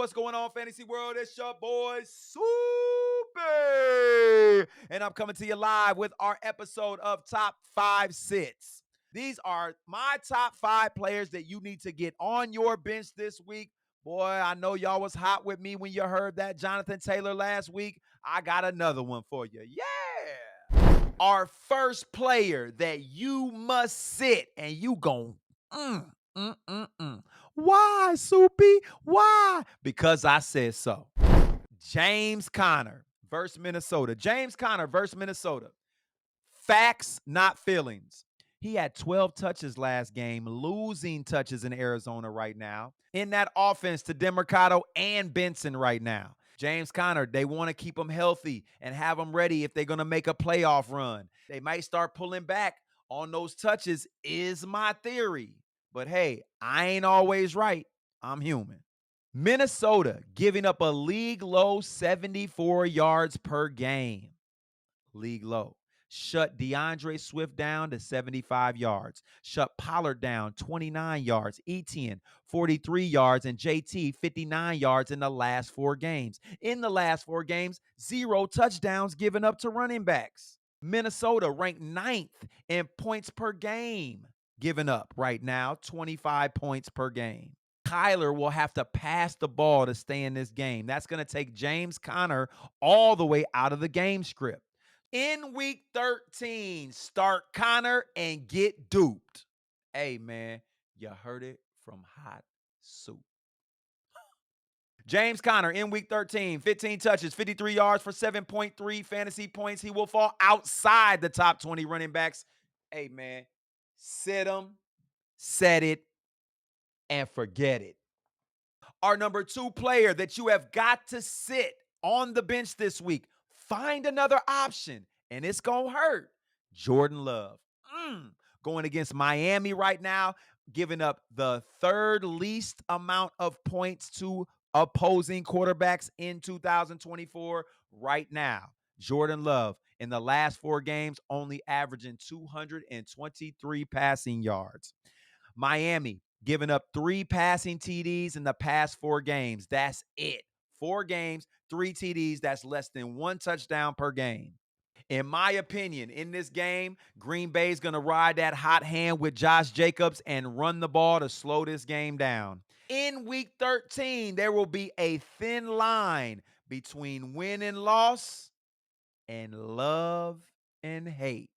What's going on, Fantasy World? It's your boy, Stoop. And I'm coming to you live with our episode of Top 5 Sits. These are my top 5 players that you need to get on your bench this week. Boy, I know y'all was hot with me when you heard that Jonathan Taylor last week. I got another one for you. Yeah. Our first player that you must sit and you gon' mm, mm, mm, mm. Why, Soupy? Why? Because I said so. James Conner versus Minnesota. James Conner versus Minnesota. Facts, not feelings. He had 12 touches last game, losing touches in Arizona right now. In that offense to Demercado and Benson right now. James Conner, they want to keep him healthy and have him ready if they're going to make a playoff run. They might start pulling back on those touches, is my theory. But hey, I ain't always right. I'm human. Minnesota giving up a league low 74 yards per game. League low. Shut DeAndre Swift down to 75 yards. Shut Pollard down 29 yards. Etienne 43 yards and JT 59 yards in the last 4 games. In the last 4 games, 0 touchdowns given up to running backs. Minnesota ranked 9th in points per game given up right now, 25 points per game. Kyler will have to pass the ball to stay in this game. That's going to take James Conner all the way out of the game script. In week 13, start Conner and get duped. Hey, man, you heard it from Hot Soup. James Conner in week 13, 15 touches, 53 yards for 7.3 fantasy points. He will fall outside the top 20 running backs. Hey, man, sit him, set it, and forget it. Our number 2 player that you have got to sit on the bench this week. Find another option, and it's going to hurt. Jordan Love. Going against Miami right now, giving up the 3rd least amount of points to opposing quarterbacks in 2024 right now. Jordan Love in the last 4 games only averaging 223 passing yards. Miami giving up 3 passing TDs in the past 4 games. That's it. 4 games, 3 TDs. That's less than 1 touchdown per game. In my opinion, in this game, Green Bay is going to ride that hot hand with Josh Jacobs and run the ball to slow this game down. In week 13, there will be a thin line between win and loss and love and hate.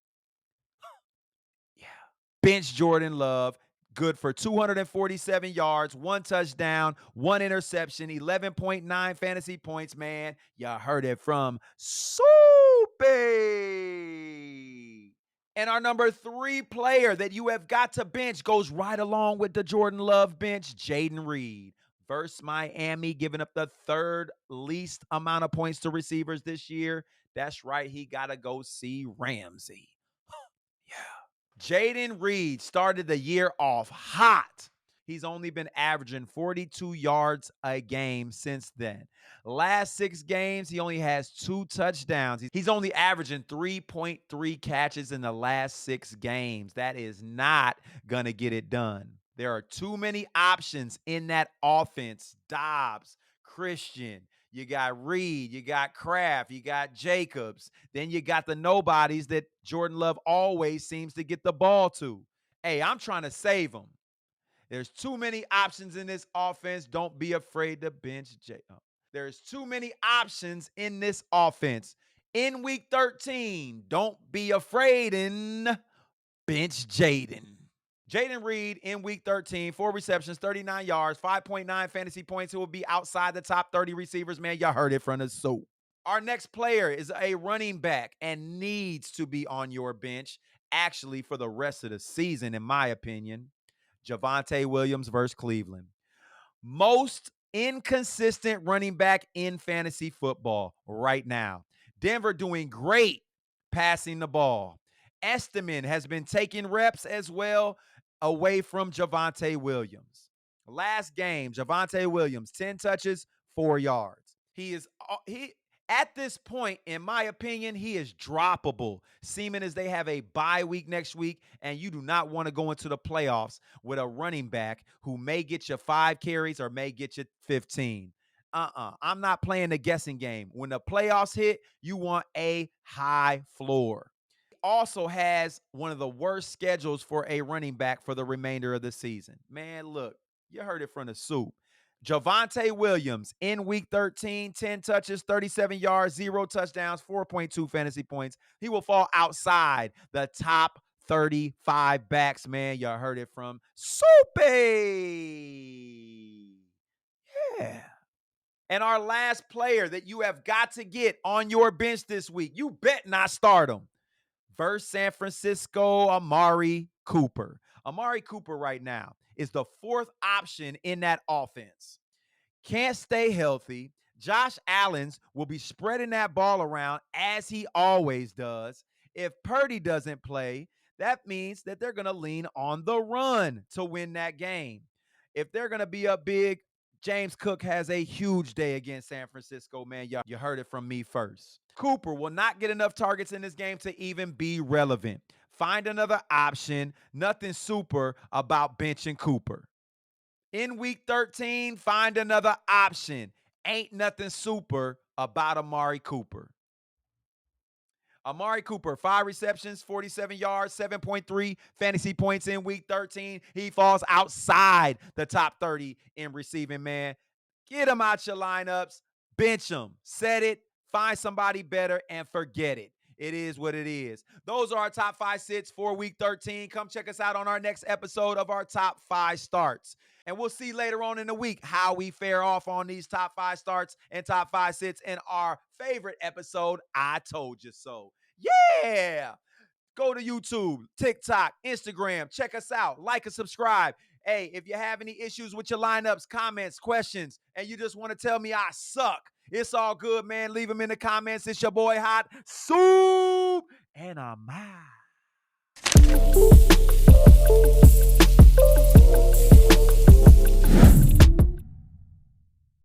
Yeah. Bench Jordan Love. Good for 247 yards, 1 touchdown, 1 interception, 11.9 fantasy points, man. Y'all heard it from Soupy. And our number 3 player that you have got to bench goes right along with the Jordan Love bench, Jayden Reed. Versus Miami, giving up the 3rd least amount of points to receivers this year. That's right, he got to go see Ramsey. Yeah. Jayden Reed started the year off hot. He's only been averaging 42 yards a game since then. Last 6 games, he only has 2 touchdowns. He's only averaging 3.3 catches in the last 6 games. That is not going to get it done. There are too many options in that offense. Dobbs, Christian, you got Reed, you got Kraft, you got Jacobs. Then you got the nobodies that Jordan Love always seems to get the ball to. Hey, I'm trying to save them. There's too many options in this offense. Don't be afraid to bench There's too many options in this offense. In week 13, don't be afraid and bench Jayden. Jayden Reed in week 13, 4 receptions, 39 yards, 5.9 fantasy points. He will be outside the top 30 receivers. Man, y'all heard it from the Soup. Our next player is a running back and needs to be on your bench, actually, for the rest of the season, in my opinion. Javonte Williams versus Cleveland. Most inconsistent running back in fantasy football right now. Denver doing great passing the ball. Esteman has been taking reps as well away from Javonte Williams. Last game, Javonte Williams, 10 touches, 4 yards. He at this point, in my opinion, he is droppable, seeming as they have a bye week next week, and you do not want to go into the playoffs with a running back who may get you 5 carries or may get you 15. I'm not playing the guessing game. When the playoffs hit, you want a high floor. Also has one of the worst schedules for a running back for the remainder of the season. Man, look, you heard it from the Stoop. Javonte Williams in week 13, 10 touches, 37 yards, 0 touchdowns, 4.2 fantasy points. He will fall outside the top 35 backs, man. You heard it from Soupy. Yeah. And our last player that you have got to get on your bench this week, you bet not start him. Versus San Francisco, Amari Cooper. Amari Cooper right now is the fourth option in that offense. Can't stay healthy. Josh Allen's will be spreading that ball around as he always does. If Purdy doesn't play, that means that they're going to lean on the run to win that game. If they're going to be up big, James Cook has a huge day against San Francisco, man. You heard it from me first. Cooper will not get enough targets in this game to even be relevant. Find another option. Nothing super about benching Cooper. In week 13, find another option. Ain't nothing super about Amari Cooper. Amari Cooper, 5 receptions, 47 yards, 7.3 fantasy points in week 13. He falls outside the top 30 in receiving, man. Get him out your lineups, bench him, set it, find somebody better, and forget it. It is what it is. Those are our top 5 sits for week 13. Come check us out on our next episode of our top 5 starts. And we'll see later on in the week how we fare off on these top 5 starts and top 5 sits in our favorite episode, I Told You So. Yeah. Go to YouTube, TikTok, Instagram. Check us out. Like and subscribe. Hey, if you have any issues with your lineups, comments, questions, and you just want to tell me I suck, it's all good, man. Leave them in the comments. It's your boy Hot Soup, and I'm out.